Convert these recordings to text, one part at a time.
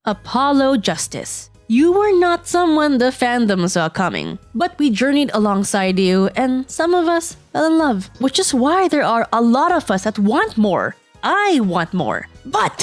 Apollo Justice. You were not someone the fandom saw coming, but we journeyed alongside you and some of us fell in love, which is why there are a lot of us that want more. I want more. But,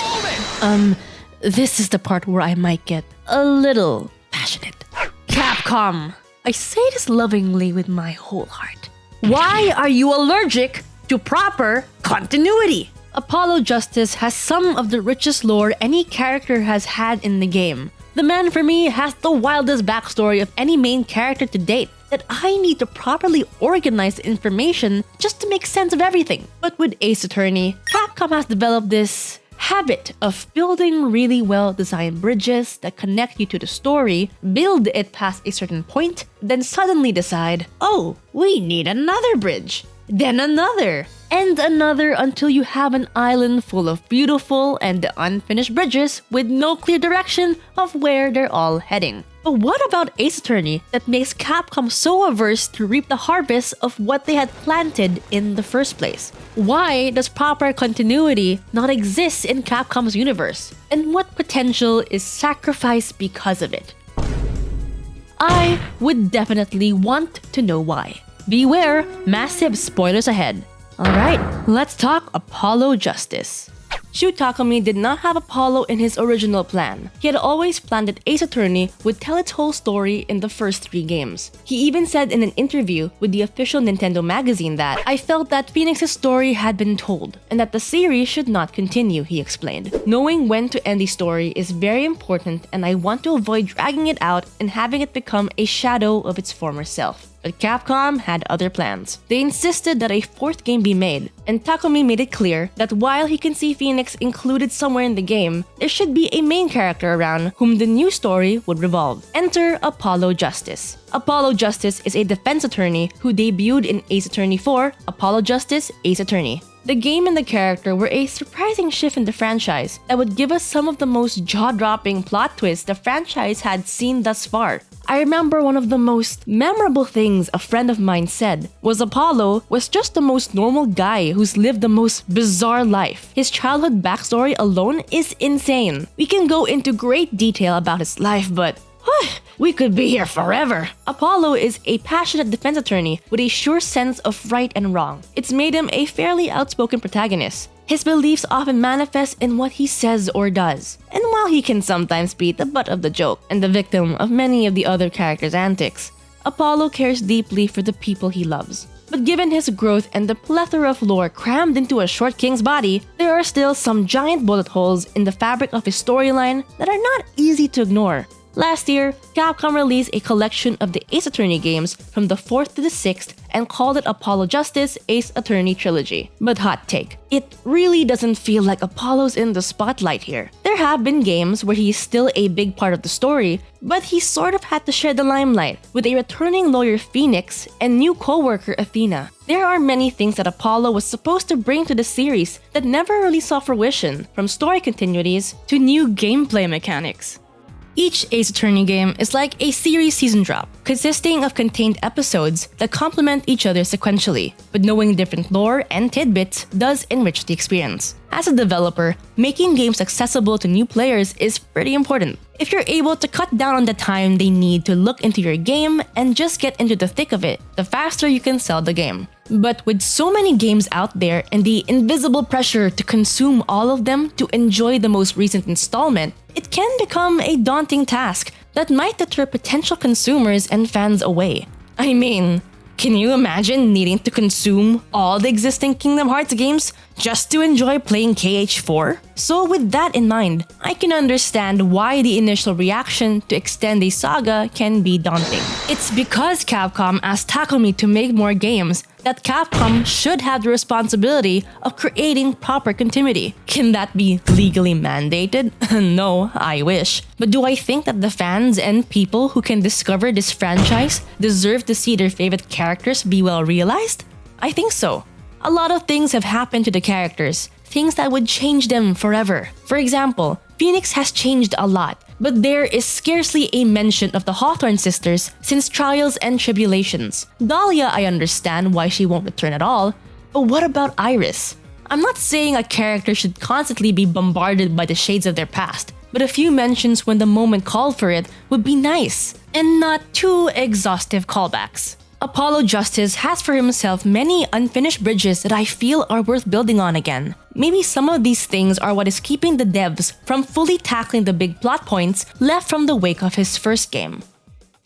this is the part where I might get a little passionate. Capcom! I say this lovingly with my whole heart. Why are you allergic to proper continuity? Apollo Justice has some of the richest lore any character has had in the game. The man for me has the wildest backstory of any main character to date that I need to properly organize the information just to make sense of everything. But with Ace Attorney, Capcom has developed this habit of building really well-designed bridges that connect you to the story, build it past a certain point, then suddenly decide, oh, we need another bridge. Then another, and another until you have an island full of beautiful and unfinished bridges with no clear direction of where they're all heading. But what about Ace Attorney that makes Capcom so averse to reap the harvest of what they had planted in the first place? Why does proper continuity not exist in Capcom's universe? And what potential is sacrificed because of it? I would definitely want to know why. Beware, massive spoilers ahead. Alright, let's talk Apollo Justice. Shu Takumi did not have Apollo in his original plan. He had always planned that Ace Attorney would tell its whole story in the first 3 games. He even said in an interview with the official Nintendo magazine that, I felt that Phoenix's story had been told, and that the series should not continue, he explained. Knowing when to end the story is very important, and I want to avoid dragging it out and having it become a shadow of its former self. But Capcom had other plans. They insisted that a 4th game be made, and Takumi made it clear that while he can see Phoenix included somewhere in the game, there should be a main character around whom the new story would revolve. Enter Apollo Justice. Apollo Justice is a defense attorney who debuted in Ace Attorney 4, Apollo Justice Ace Attorney. The game and the character were a surprising shift in the franchise that would give us some of the most jaw-dropping plot twists the franchise had seen thus far. I remember one of the most memorable things a friend of mine said was Apollo was just the most normal guy who's lived the most bizarre life. His childhood backstory alone is insane. We can go into great detail about his life, but we could be here forever. Apollo is a passionate defense attorney with a sure sense of right and wrong. It's made him a fairly outspoken protagonist. His beliefs often manifest in what he says or does. And while he can sometimes be the butt of the joke and the victim of many of the other characters' antics, Apollo cares deeply for the people he loves. But given his growth and the plethora of lore crammed into a short king's body, there are still some giant bullet holes in the fabric of his storyline that are not easy to ignore. Last year, Capcom released a collection of the Ace Attorney games from the 4th to the 6th and called it Apollo Justice Ace Attorney Trilogy. But hot take, it really doesn't feel like Apollo's in the spotlight here. There have been games where he's still a big part of the story, but he sort of had to share the limelight with a returning lawyer Phoenix and new co-worker Athena. There are many things that Apollo was supposed to bring to the series that never really saw fruition, from story continuities to new gameplay mechanics. Each Ace Attorney game is like a series season drop, consisting of contained episodes that complement each other sequentially, but knowing different lore and tidbits does enrich the experience. As a developer, making games accessible to new players is pretty important. If you're able to cut down on the time they need to look into your game and just get into the thick of it, the faster you can sell the game. But with so many games out there and the invisible pressure to consume all of them to enjoy the most recent installment, it can become a daunting task that might deter potential consumers and fans away. I mean, can you imagine needing to consume all the existing Kingdom Hearts games just to enjoy playing KH4? So with that in mind, I can understand why the initial reaction to extend a saga can be daunting. It's because Capcom asked Takumi to make more games that Capcom should have the responsibility of creating proper continuity. Can that be legally mandated? No, I wish. But do I think that the fans and people who can discover this franchise deserve to see their favorite characters be well realized? I think so. A lot of things have happened to the characters, things that would change them forever. For example, Phoenix has changed a lot, but there is scarcely a mention of the Hawthorne sisters since Trials and Tribulations. Dahlia, I understand why she won't return at all, but what about Iris? I'm not saying a character should constantly be bombarded by the shades of their past, but a few mentions when the moment called for it would be nice, and not too exhaustive callbacks. Apollo Justice has for himself many unfinished bridges that I feel are worth building on again. Maybe some of these things are what is keeping the devs from fully tackling the big plot points left from the wake of his first game.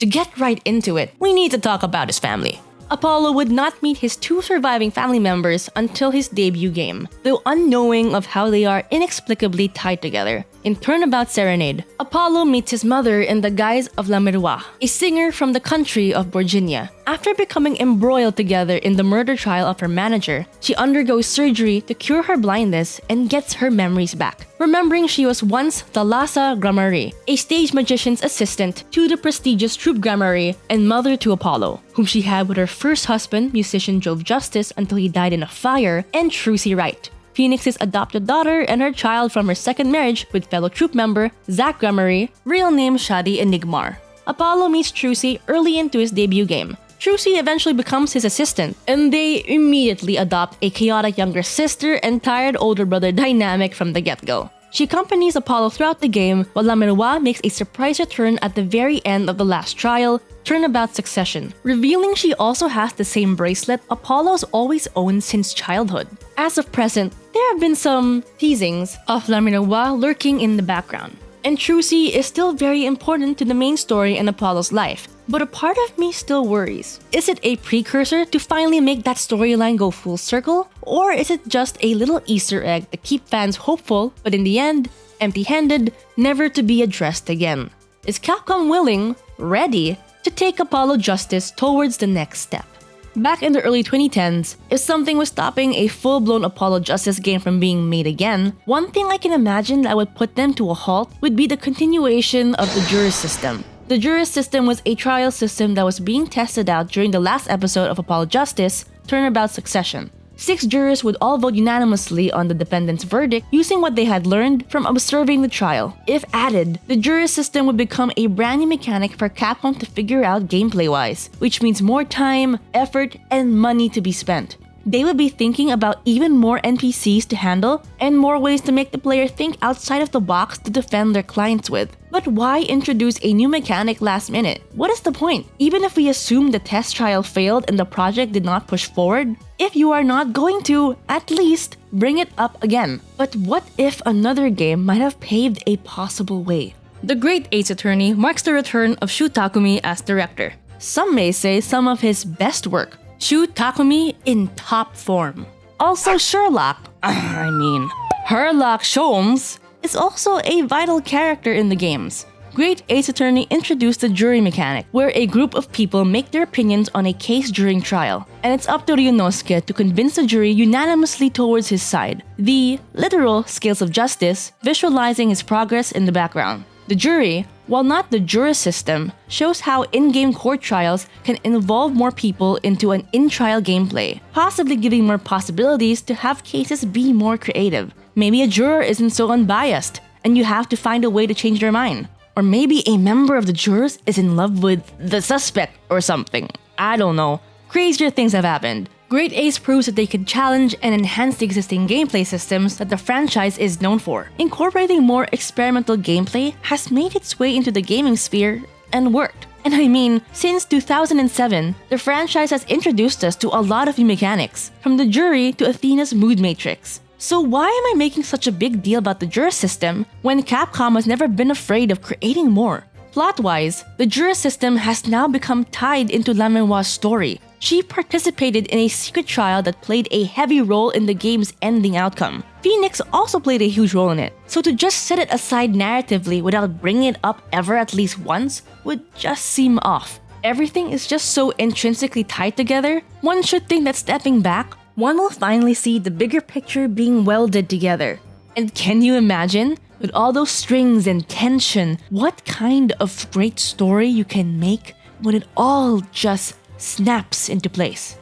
To get right into it, we need to talk about his family. Apollo would not meet his two surviving family members until his debut game, though unknowing of how they are inexplicably tied together. In Turnabout Serenade, Apollo meets his mother in the guise of La Miroir, a singer from the country of Virginia. After becoming embroiled together in the murder trial of her manager, she undergoes surgery to cure her blindness and gets her memories back, remembering she was once Thalassa Gramarye, a stage magician's assistant to the prestigious troupe Gramarye and mother to Apollo, whom she had with her first husband, musician Jove Justice, until he died in a fire, and Trucy Wright, Phoenix's adopted daughter and her child from her second marriage with fellow troupe member Zach Gramarye, real name Shadi Enigmar. Apollo meets Trucy early into his debut game. Trucy eventually becomes his assistant, and they immediately adopt a chaotic younger sister and tired older brother dynamic from the get-go. She accompanies Apollo throughout the game, while La Miroir makes a surprise return at the very end of the last trial, Turnabout Succession, revealing she also has the same bracelet Apollo's always owned since childhood. As of present, there have been some teasings of La Miroir lurking in the background, and Trucy is still very important to the main story and Apollo's life. But a part of me still worries. Is it a precursor to finally make that storyline go full circle? Or is it just a little Easter egg to keep fans hopeful, but in the end, empty-handed, never to be addressed again? Is Capcom willing, ready, to take Apollo Justice towards the next step? Back in the early 2010s, if something was stopping a full-blown Apollo Justice game from being made again, one thing I can imagine that would put them to a halt would be the continuation of the Jurist system. The Jurist system was a trial system that was being tested out during the last episode of Apollo Justice, Turnabout Succession. 6 jurors would all vote unanimously on the defendant's verdict using what they had learned from observing the trial. If added, the Jurist system would become a brand new mechanic for Capcom to figure out gameplay-wise, which means more time, effort, and money to be spent. They would be thinking about even more NPCs to handle and more ways to make the player think outside of the box to defend their clients with. But why introduce a new mechanic last minute? What is the point? Even if we assume the test trial failed and the project did not push forward, if you are not going to, at least bring it up again. But what if another game might have paved a possible way? The Great Ace Attorney marks the return of Shu Takumi as director. Some may say some of his best work. Shu Takumi in top form. Also Sherlock, Herlock Sholmes, is also a vital character in the games. Great Ace Attorney introduced the jury mechanic, where a group of people make their opinions on a case during trial, and it's up to Ryunosuke to convince the jury unanimously towards his side. The literal scales of justice, visualizing his progress in the background. The jury, while not the Jurist system, shows how in-game court trials can involve more people into an in-trial gameplay, possibly giving more possibilities to have cases be more creative. Maybe a juror isn't so unbiased, and you have to find a way to change their mind. Or maybe a member of the jurors is in love with the suspect or something. I don't know. Crazier things have happened. Great Ace proves that they can challenge and enhance the existing gameplay systems that the franchise is known for. Incorporating more experimental gameplay has made its way into the gaming sphere and worked. And I mean, since 2007, the franchise has introduced us to a lot of new mechanics, from the jury to Athena's mood matrix. So why am I making such a big deal about the Jurist system when Capcom has never been afraid of creating more? Plot-wise, the Jurist system has now become tied into La Miroir's story. She participated in a secret trial that played a heavy role in the game's ending outcome. Phoenix also played a huge role in it, so to just set it aside narratively without bringing it up ever at least once would just seem off. Everything is just so intrinsically tied together, one should think that stepping back, one will finally see the bigger picture being welded together. And can you imagine? With all those strings and tension, what kind of great story you can make when it all just snaps into place.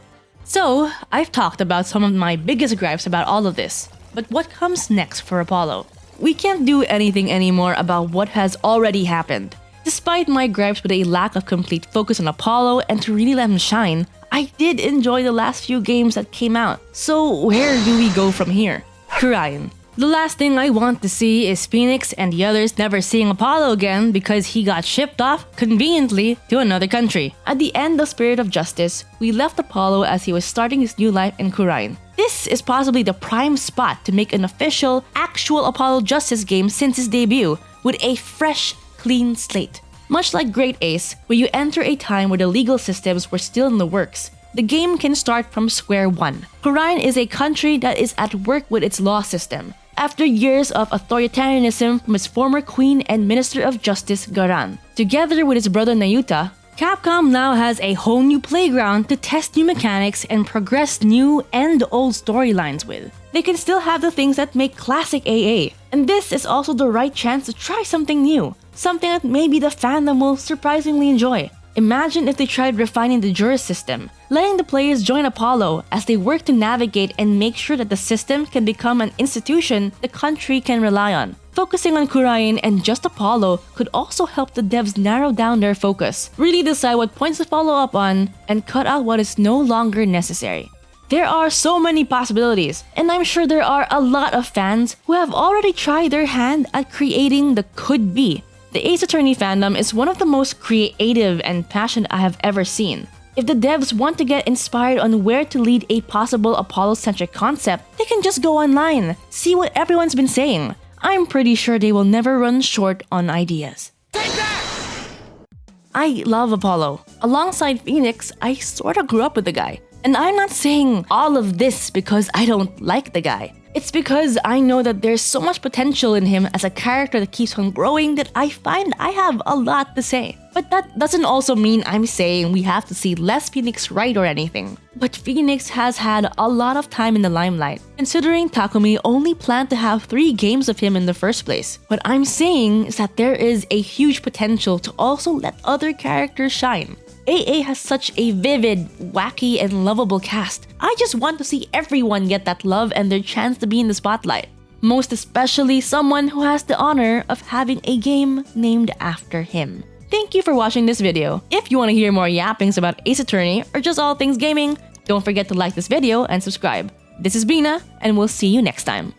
So, I've talked about some of my biggest gripes about all of this, but what comes next for Apollo? We can't do anything anymore about what has already happened. Despite my gripes with a lack of complete focus on Apollo and to really let him shine, I did enjoy the last few games that came out. So where do we go from here? Khura'in. The last thing I want to see is Phoenix and the others never seeing Apollo again because he got shipped off, conveniently, to another country. At the end of Spirit of Justice, we left Apollo as he was starting his new life in Khura'in. This is possibly the prime spot to make an official, actual Apollo Justice game since his debut, with a fresh, clean slate. Much like Great Ace, where you enter a time where the legal systems were still in the works, the game can start from square one. Khura'in is a country that is at work with its law system. After years of authoritarianism from its former queen and Minister of Justice, Garan, together with his brother Nayuta, Capcom now has a whole new playground to test new mechanics and progress new and old storylines with. They can still have the things that make classic AA, and this is also the right chance to try something new, something that maybe the fandom will surprisingly enjoy. Imagine if they tried refining the Jurist system, letting the players join Apollo as they work to navigate and make sure that the system can become an institution the country can rely on. Focusing on Khura'in and just Apollo could also help the devs narrow down their focus, really decide what points to follow up on, and cut out what is no longer necessary. There are so many possibilities, and I'm sure there are a lot of fans who have already tried their hand at creating the could-be. The Ace Attorney fandom is one of the most creative and passionate I have ever seen. If the devs want to get inspired on where to lead a possible Apollo-centric concept, they can just go online, see what everyone's been saying. I'm pretty sure they will never run short on ideas. Take that! I love Apollo. Alongside Phoenix, I sorta grew up with the guy. And I'm not saying all of this because I don't like the guy. It's because I know that there's so much potential in him as a character that keeps on growing that I find I have a lot to say. But that doesn't also mean I'm saying we have to see less Phoenix right or anything. But Phoenix has had a lot of time in the limelight, considering Takumi only planned to have 3 games of him in the first place. What I'm saying is that there is a huge potential to also let other characters shine. AA has such a vivid, wacky, and lovable cast. I just want to see everyone get that love and their chance to be in the spotlight. Most especially someone who has the honor of having a game named after him. Thank you for watching this video. If you want to hear more yappings about Ace Attorney or just all things gaming, don't forget to like this video and subscribe. This is Bina, and we'll see you next time.